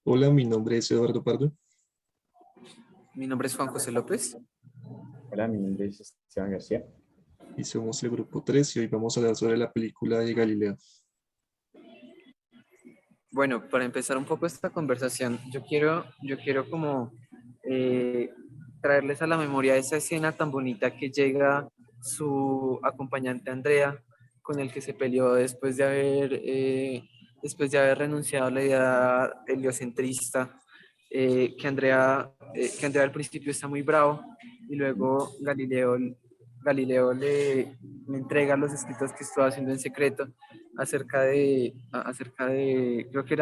Hola, mi nombre es Eduardo Pardo Mi nombre es Juan José López. Hola, mi nombre es Esteban García. y somos el grupo 3 y hoy vamos a hablar sobre la película de Galileo. Bueno, para empezar un poco esta conversación, yo quiero como traerles a la memoria esa escena tan bonita que llega su acompañante Andrea, con el que se peleó después de haber renunciado a la idea heliocentrista, que Andrea al principio está muy bravo y luego Galileo le entrega los escritos que estaba haciendo en secreto acerca de creo que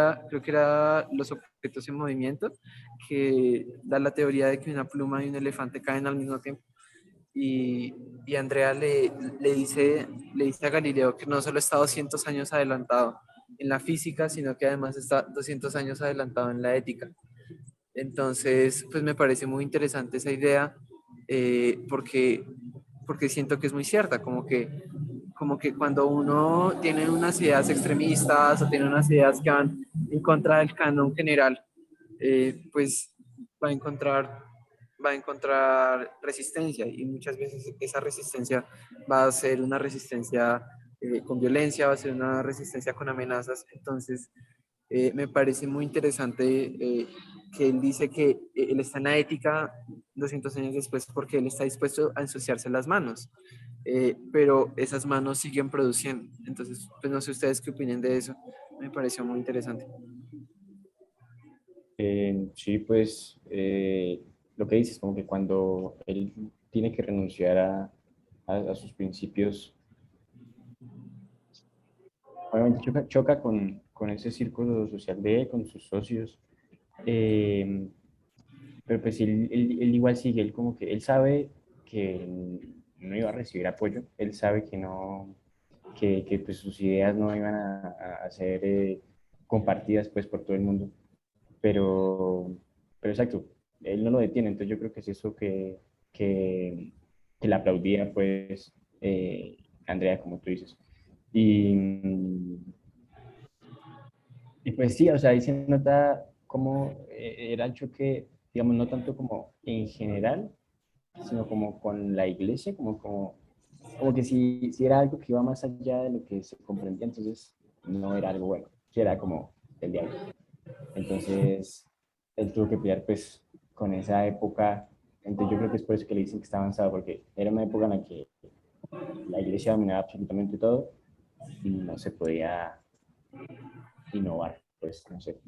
era los objetos en movimiento, que da la teoría de que una pluma y un elefante caen al mismo tiempo. Y Andrea le dice a Galileo que no solo está 200 años adelantado en la física, sino que además está 200 años adelantado en la ética. Entonces, pues me parece muy interesante esa idea, porque siento que es muy cierta, como que cuando uno tiene unas ideas extremistas o tiene unas ideas que van en contra del canon general, pues va a encontrar, va a encontrar resistencia, y muchas veces esa resistencia va a ser una resistencia con violencia, va a ser una resistencia con amenazas. Entonces, me parece muy interesante que él dice que él está en la ética 200 años después porque él está dispuesto a ensuciarse las manos, pero esas manos siguen produciendo. Entonces, pues no sé ustedes qué opinen de eso, me pareció muy interesante. Sí, pues lo que dices, como que cuando él tiene que renunciar a sus principios, obviamente choca con ese círculo social de él, con sus socios, eh, pero pues él igual sigue, él como que él sabe que no iba a recibir apoyo, él sabe que no, que pues sus ideas no iban a ser compartidas pues por todo el mundo. pero, pero exacto, él no lo detiene, entonces yo creo que es eso que, que le aplaudía, pues, Andrea, como tú dices. Y, y pues sí, o sea, ahí se nota cómo era el choque, digamos, no tanto como en general, sino como con la iglesia, como que si era algo que iba más allá de lo que se comprendía, entonces no era algo bueno, que era como el diablo. Entonces, él tuvo que pelear pues con esa época. Entonces yo creo que es por eso que le dicen que está avanzado, porque era una época en la que la iglesia dominaba absolutamente todo y no se podía innovar, pues no sé.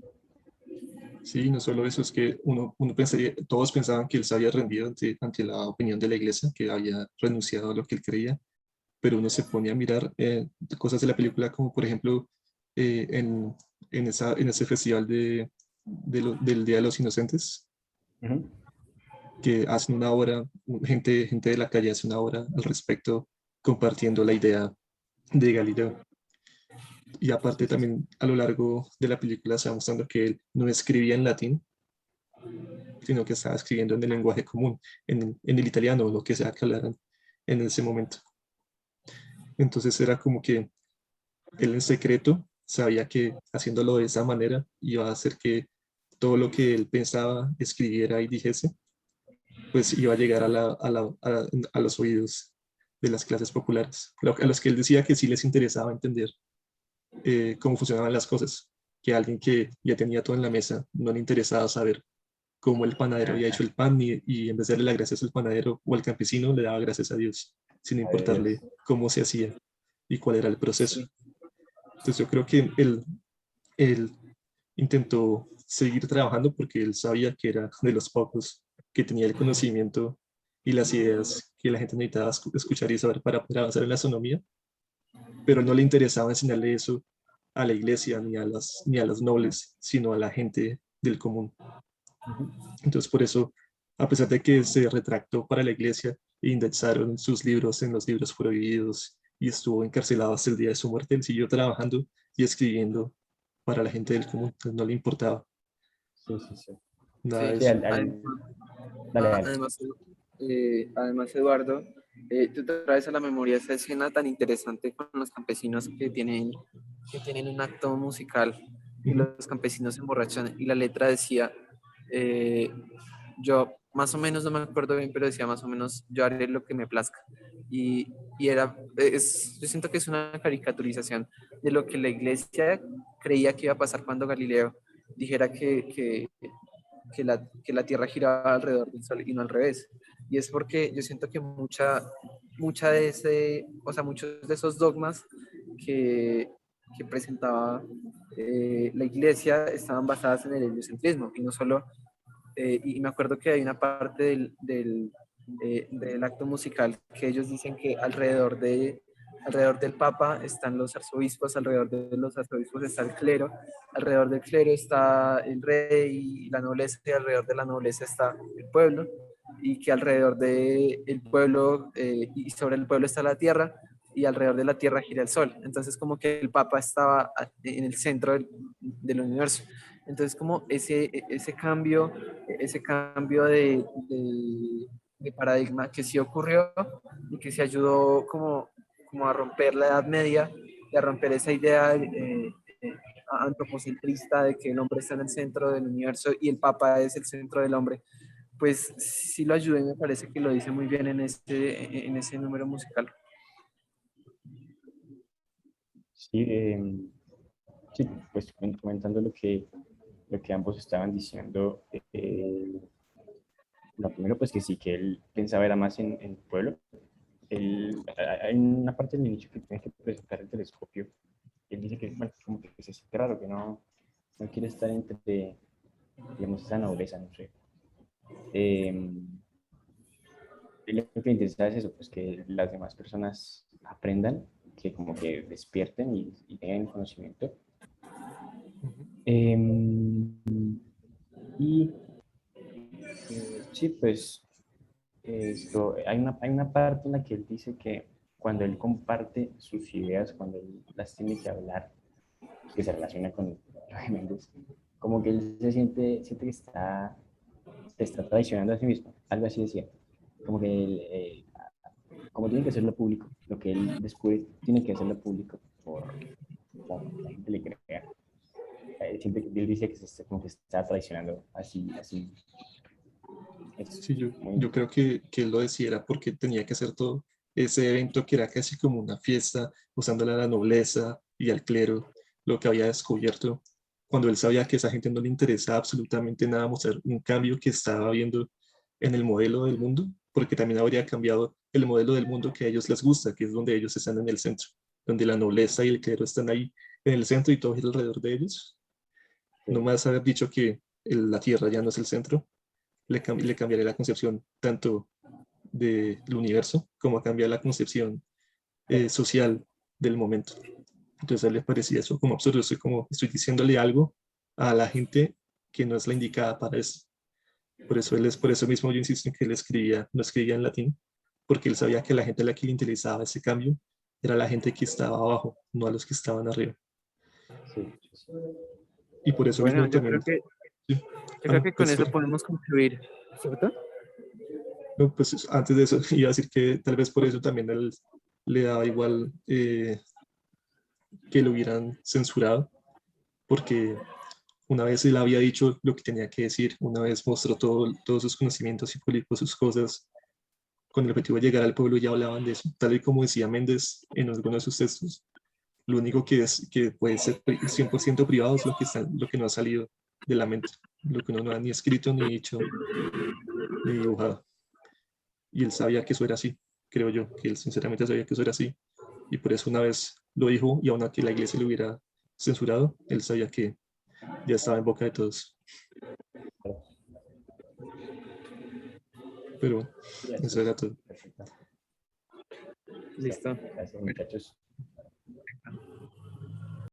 Sí, no solo eso, es que uno pensaría, todos pensaban que él se había rendido ante la opinión de la iglesia, que había renunciado a lo que él creía, pero uno se pone a mirar cosas de la película como por ejemplo eh, en, en ese festival del Día de los Inocentes, Ujú. que hacen una obra, gente de la calle hace una obra al respecto, compartiendo la idea de Galileo. Y aparte Sí, sí, sí. también a lo largo de la película se va mostrando que él no escribía en latín, sino que estaba escribiendo en el lenguaje común, en el italiano o lo que sea que hablaran en ese momento. Entonces era como que él en secreto sabía que haciéndolo de esa manera iba a hacer que todo lo que él pensaba, escribiera y dijese, pues iba a llegar a los oídos de las clases populares, a los que él decía que sí les interesaba entender cómo funcionaban las cosas, que a alguien que ya tenía todo en la mesa no le interesaba saber cómo el panadero había hecho el pan y en vez de darle las gracias al panadero o al campesino, le daba gracias a Dios, sin importarle Adiós. cómo se hacía y cuál era el proceso. Sí, Entonces yo creo que él intentó seguir trabajando porque él sabía que era de los pocos que tenía el conocimiento y las ideas que la gente necesitaba escuchar y saber para poder avanzar en la astronomía, pero no le interesaba enseñarle eso a la iglesia ni a los nobles, sino a la gente del común. Ujú. Entonces, por eso, a pesar de que se retractó para la iglesia e indexaron sus libros en los libros prohibidos y estuvo encarcelado hasta el día de su muerte, él siguió trabajando y escribiendo para la gente del común. Entonces, no le importaba Sí, sí, sí. nada de sí. Sí, eso. dale, dale. Además, Eduardo, tú te traes a la memoria esa escena tan interesante con los campesinos que tienen un acto musical y los campesinos se emborrachan. Y la letra decía, yo más o menos, no me acuerdo bien, pero decía más o menos, yo haré lo que me plazca. Y yo siento que es una caricaturización de lo que la iglesia creía que iba a pasar cuando Galileo dijera que la Tierra giraba alrededor del Sol y no al revés. Y es porque yo siento que mucha de muchos de esos dogmas que presentaba la iglesia estaban basadas en el heliocentrismo y no solo, y me acuerdo que hay una parte del acto musical que ellos dicen que alrededor del Papa están los arzobispos, alrededor de los arzobispos está el clero, alrededor del clero está el rey y la nobleza, y alrededor de la nobleza está el pueblo, y que alrededor del pueblo y sobre el pueblo está la tierra, y alrededor de la tierra gira el sol. Entonces como que el Papa estaba en el centro del universo. Entonces como ese cambio de paradigma que sí ocurrió y que se ayudó como a romper la Edad Media y a romper esa idea antropocentrista de que el hombre está en el centro del universo y el Papa es el centro del hombre, pues sí lo ayudé y me parece que lo dice muy bien en ese número musical. Sí, sí, pues comentando lo que ambos estaban diciendo, lo primero pues que sí, que él pensaba era más en el pueblo. Hay una parte del inicio que tiene que presentar el telescopio. Él dice que, bueno, como que se siente raro, que no quiere estar entre, digamos, esa nobleza, no sé. Y lo que me interesa es eso, pues que las demás personas aprendan, que como que despierten y tengan conocimiento. Eh, y sí, pues esto, hay una parte en la que él dice que cuando él comparte sus ideas, cuando él las tiene que hablar, que se relaciona con Méndez, como que él siente que se está traicionando a sí mismo, algo así decía. Como que él, como tiene que hacerlo público, lo que él descubre tiene que hacerlo público para que la gente le crea. Siente que él dice que como que se está traicionando así. Es Sí, muy, yo creo que él lo decía era porque tenía que hacer todo ese evento que era casi como una fiesta, usándole a la nobleza y al clero, lo que había descubierto, cuando él sabía que a esa gente no le interesaba absolutamente nada mostrar un cambio que estaba viendo en el modelo del mundo, porque también habría cambiado el modelo del mundo que a ellos les gusta, que es donde ellos están en el centro, donde la nobleza y el clero están ahí en el centro y todo gira alrededor de ellos. No más haber dicho que la tierra ya no es el centro, le cambiaría la concepción tanto del universo como cambia la concepción social del momento. Entonces a él le parecía eso como absurdo, estoy diciéndole algo a la gente que no es la indicada para eso. Por eso mismo yo insisto en que él no escribía en latín, porque él sabía que la gente a la que le interesaba ese cambio era la gente que estaba abajo, no a los que estaban arriba. sí, sí. Y por eso Bueno, mismo también, sí. yo creo que con Pues, eso podemos concluir, ¿cierto? no, pues antes de eso iba a decir que tal vez por eso también él le daba igual que lo hubieran censurado, porque una vez él había dicho lo que tenía que decir, una vez mostró todos sus conocimientos y publicó sus cosas con el objetivo de llegar al pueblo, ya hablaban de eso, tal y como decía Méndez en algunos de sus textos. Lo único que puede ser 100% privado es lo que no ha salido de la mente, lo que uno no ha ni escrito, ni dicho, ni dibujado. Y él sabía que eso era así, creo yo, que él sinceramente sabía que eso era así. Y por eso una vez lo dijo, y aun a que la iglesia lo hubiera censurado, él sabía que ya estaba en boca de todos. Pero bueno, Sí, así eso era es. todo. Perfecto. Listo. Listo. Gracias, muchachos.